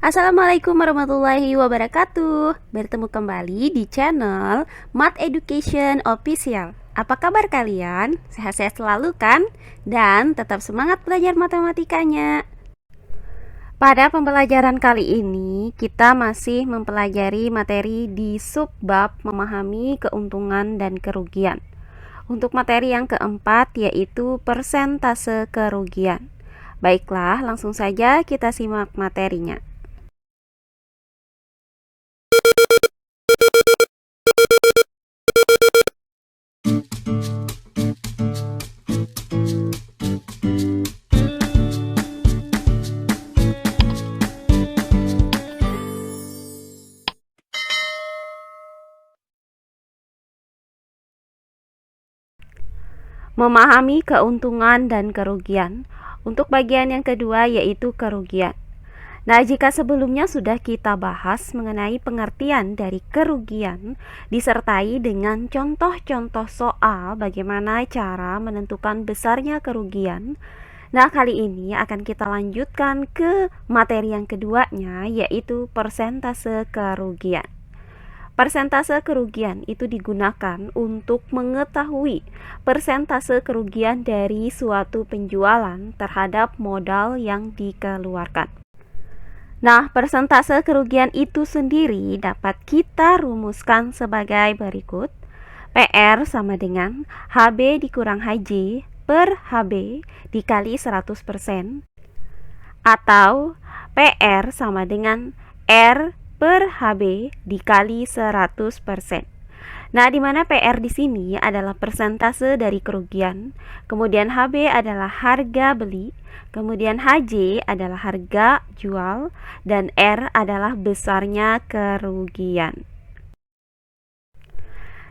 Assalamualaikum warahmatullahi wabarakatuh. Bertemu kembali di channel Math Education Official. Apa kabar kalian? Sehat-sehat selalu kan? Dan tetap semangat belajar matematikanya. Pada pembelajaran kali ini, kita masih mempelajari materi di subbab memahami keuntungan dan kerugian. Untuk materi yang keempat yaitu persentase kerugian. Baiklah, langsung saja kita simak materinya. Memahami keuntungan dan kerugian. Untuk bagian yang kedua yaitu kerugian. Nah, jika sebelumnya sudah kita bahas mengenai pengertian dari kerugian disertai dengan contoh-contoh soal bagaimana cara menentukan besarnya kerugian. Nah, kali ini akan kita lanjutkan ke materi yang keduanya yaitu persentase kerugian. Persentase kerugian itu digunakan untuk mengetahui persentase kerugian dari suatu penjualan terhadap modal yang dikeluarkan. Nah, persentase kerugian itu sendiri dapat kita rumuskan sebagai berikut. PR sama dengan HB dikurang HJ per HB dikali 100%, atau PR sama dengan R per HB dikali 100%. Nah, di mana PR di sini adalah persentase dari kerugian, kemudian HB adalah harga beli, kemudian HJ adalah harga jual, dan R adalah besarnya kerugian.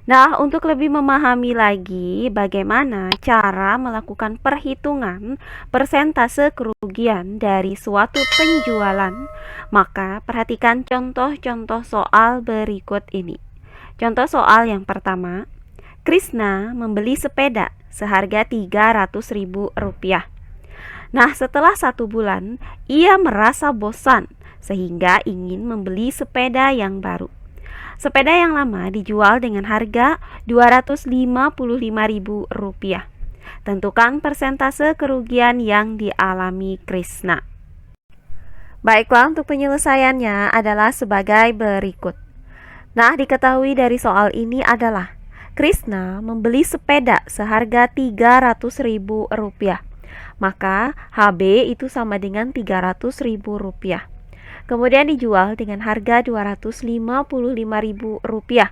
Nah, untuk lebih memahami lagi bagaimana cara melakukan perhitungan persentase kerugian dari suatu penjualan, maka perhatikan contoh-contoh soal berikut ini. Contoh soal yang pertama, Krisna membeli sepeda seharga Rp300.000. Nah, setelah 1 bulan, ia merasa bosan sehingga ingin membeli sepeda yang baru. Sepeda yang lama dijual dengan harga Rp255.000. Tentukan persentase kerugian yang dialami Krisna. Baiklah, untuk penyelesaiannya adalah sebagai berikut. Nah, diketahui dari soal ini adalah Krisna membeli sepeda seharga Rp300.000. Maka HB itu sama dengan Rp300.000. Kemudian dijual dengan harga Rp255.000.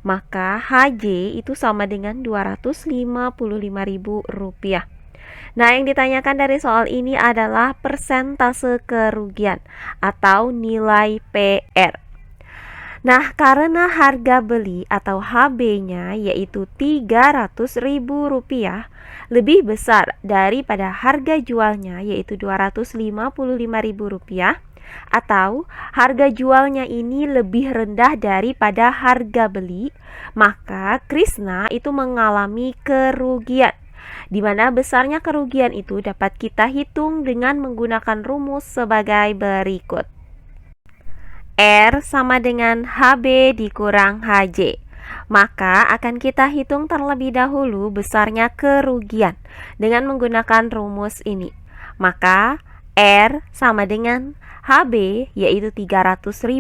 Maka HJ itu sama dengan Rp255.000. Nah, yang ditanyakan dari soal ini adalah persentase kerugian atau nilai PR. Nah, karena harga beli atau HB-nya yaitu Rp300.000 lebih besar daripada harga jualnya yaitu Rp255.000, atau harga jualnya ini lebih rendah daripada harga beli, maka Krisna itu mengalami kerugian, di mana besarnya kerugian itu dapat kita hitung dengan menggunakan rumus sebagai berikut. R sama dengan HB dikurang HJ. Maka akan kita hitung terlebih dahulu besarnya kerugian dengan menggunakan rumus ini. Maka R sama dengan HB yaitu Rp300.000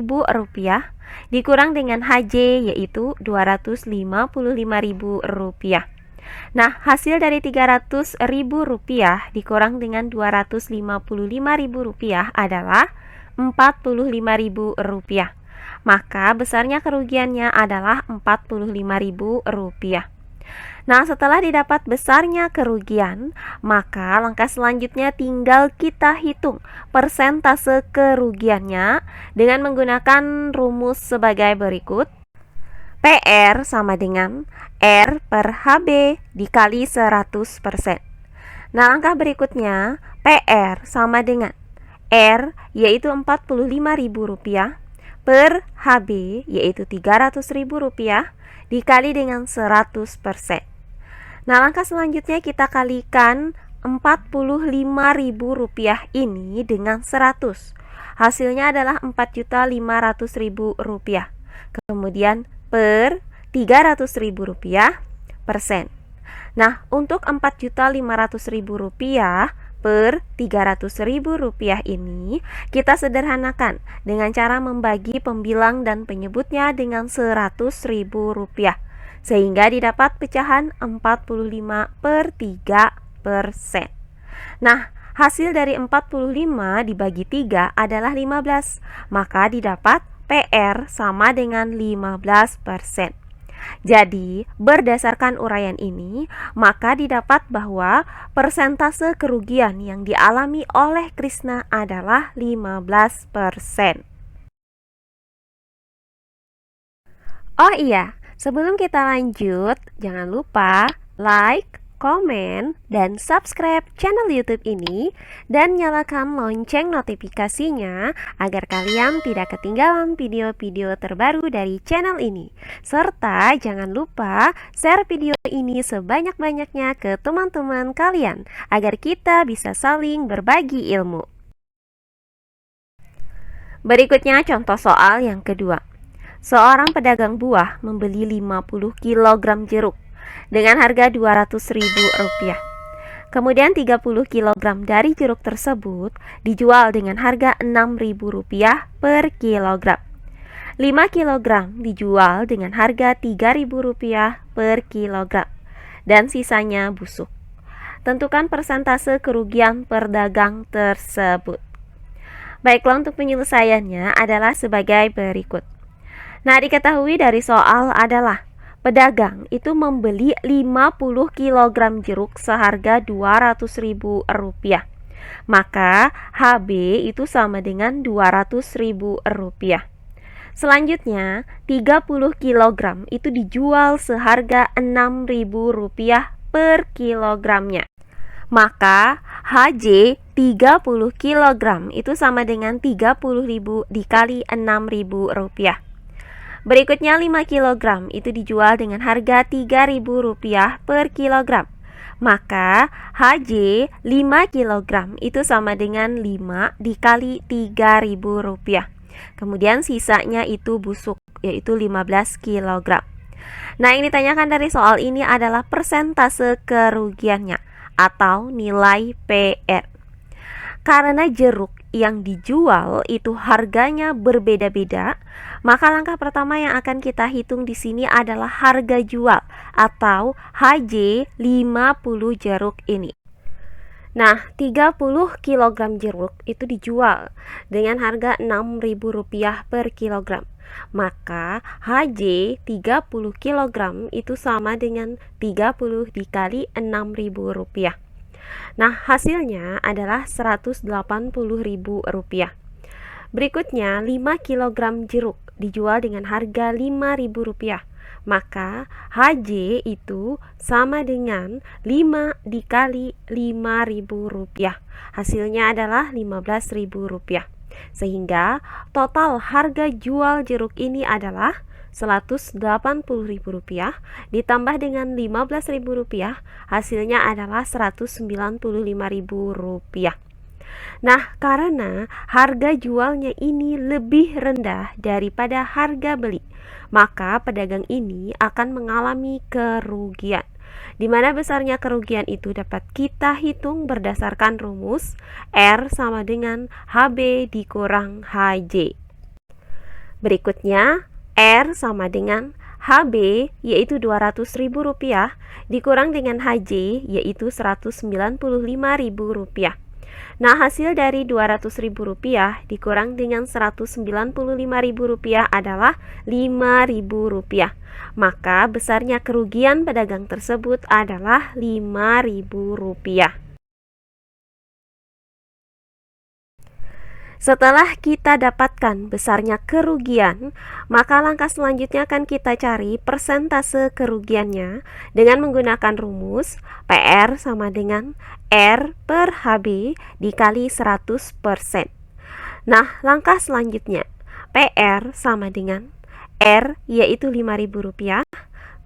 dikurang dengan HJ yaitu Rp255.000. Nah, hasil dari Rp300.000 dikurang dengan Rp255.000 adalah Rp45.000. Maka besarnya kerugiannya adalah Rp45.000. Nah, setelah didapat besarnya kerugian, maka langkah selanjutnya tinggal kita hitung persentase kerugiannya dengan menggunakan rumus sebagai berikut. PR sama dengan R per HB dikali 100%. Nah, langkah berikutnya PR sama dengan R yaitu Rp45.000 per HB yaitu Rp300.000 dikali dengan 100%. Nah, langkah selanjutnya kita kalikan Rp45.000 ini dengan 100. hasilnya adalah Rp4.500.000. Kemudian per Rp300.000 persen. Nah, untuk Rp4.500.000 per Rp300.000 ini kita sederhanakan dengan cara membagi pembilang dan penyebutnya dengan Rp100.000, sehingga didapat pecahan 45/3%. Nah, hasil dari 45 dibagi 3 adalah 15, maka didapat PR sama dengan 15%. Jadi, berdasarkan uraian ini, maka didapat bahwa persentase kerugian yang dialami oleh Krisna adalah 15%. Oh iya, sebelum kita lanjut, jangan lupa like, komen, dan subscribe channel YouTube ini dan nyalakan lonceng notifikasinya agar kalian tidak ketinggalan video-video terbaru dari channel ini. Serta jangan lupa share video ini sebanyak-banyaknya ke teman-teman kalian agar kita bisa saling berbagi ilmu. Berikutnya contoh soal yang kedua. Seorang pedagang buah membeli 50 kg jeruk dengan harga Rp200.000. Kemudian 30 kg dari jeruk tersebut dijual dengan harga Rp6.000 per kilogram. 5 kg dijual dengan harga Rp3.000 per kilogram dan sisanya busuk. Tentukan persentase kerugian pedagang tersebut. Baiklah, untuk penyelesaiannya adalah sebagai berikut. Nah, diketahui dari soal adalah pedagang itu membeli 50 kg jeruk seharga Rp200.000. Maka HB itu sama dengan Rp200.000. Selanjutnya, 30 kg itu dijual seharga Rp6.000 per kilogramnya. Maka HJ 30 kg itu sama dengan 30.000 dikali Rp6.000. Berikutnya 5 kg itu dijual dengan harga Rp3.000 per kilogram. Maka HJ 5 kg itu sama dengan 5 dikali Rp3.000. Kemudian sisanya itu busuk, yaitu 15 kg. Nah, yang ditanyakan dari soal ini adalah persentase kerugiannya atau nilai PR. Karena jeruk yang dijual itu harganya berbeda-beda, maka langkah pertama yang akan kita hitung di sini adalah harga jual atau HJ 50 jeruk ini. Nah, 30 kg jeruk itu dijual dengan harga Rp6.000 per kilogram. Maka HJ 30 kg itu sama dengan 30 dikali Rp6.000. Nah, hasilnya adalah Rp180.000. Berikutnya, 5 kg jeruk dijual dengan harga Rp5.000. Maka HJ itu sama dengan 5 dikali Rp5.000. Hasilnya adalah Rp15.000. Sehingga total harga jual jeruk ini adalah Rp180.000 ditambah dengan Rp15.000, hasilnya adalah Rp195.000. Nah, karena harga jualnya ini lebih rendah daripada harga beli, maka pedagang ini akan mengalami kerugian. Di mana besarnya kerugian itu dapat kita hitung berdasarkan rumus R sama dengan HB dikurang HJ. Berikutnya, R sama dengan HB yaitu Rp200.000 dikurang dengan HJ yaitu Rp195.000. Nah, hasil dari Rp200.000 dikurang dengan Rp195.000 adalah Rp5.000. Maka besarnya kerugian pedagang tersebut adalah Rp5.000. Setelah kita dapatkan besarnya kerugian, maka langkah selanjutnya akan kita cari persentase kerugiannya dengan menggunakan rumus PR sama dengan R per HB dikali 100%. Nah, langkah selanjutnya PR sama dengan R yaitu Rp5.000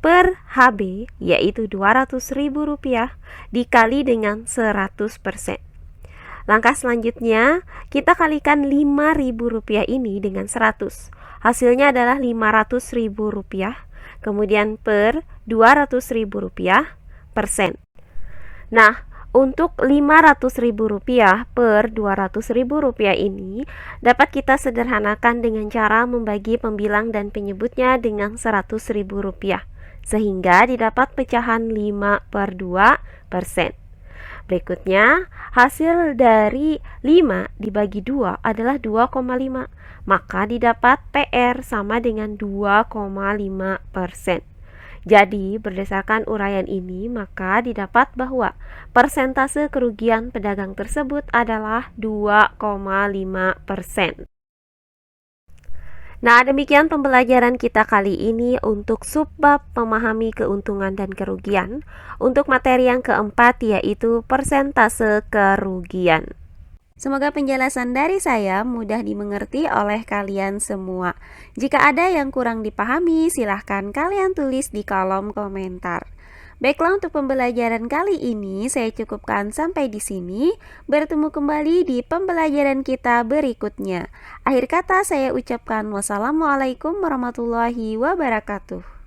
per HB yaitu Rp200.000 dikali dengan 100%. Langkah selanjutnya, kita kalikan Rp5.000 ini dengan 100. Hasilnya adalah Rp500.000. Kemudian per Rp200.000 persen. Nah, untuk Rp500.000 per Rp200.000 ini dapat kita sederhanakan dengan cara membagi pembilang dan penyebutnya dengan Rp100.000, sehingga didapat pecahan 5/2%. Berikutnya, hasil dari 5 dibagi 2 adalah 2,5, maka didapat PR sama dengan 2,5%. Jadi, berdasarkan uraian ini, maka didapat bahwa persentase kerugian pedagang tersebut adalah 2,5%. Nah, demikian pembelajaran kita kali ini untuk subbab memahami keuntungan dan kerugian. Untuk materi yang keempat yaitu persentase kerugian. Semoga penjelasan dari saya mudah dimengerti oleh kalian semua. Jika ada yang kurang dipahami, silahkan kalian tulis di kolom komentar. Baiklah, untuk pembelajaran kali ini saya cukupkan sampai di sini. Bertemu kembali di pembelajaran kita berikutnya. Akhir kata saya ucapkan wassalamualaikum warahmatullahi wabarakatuh.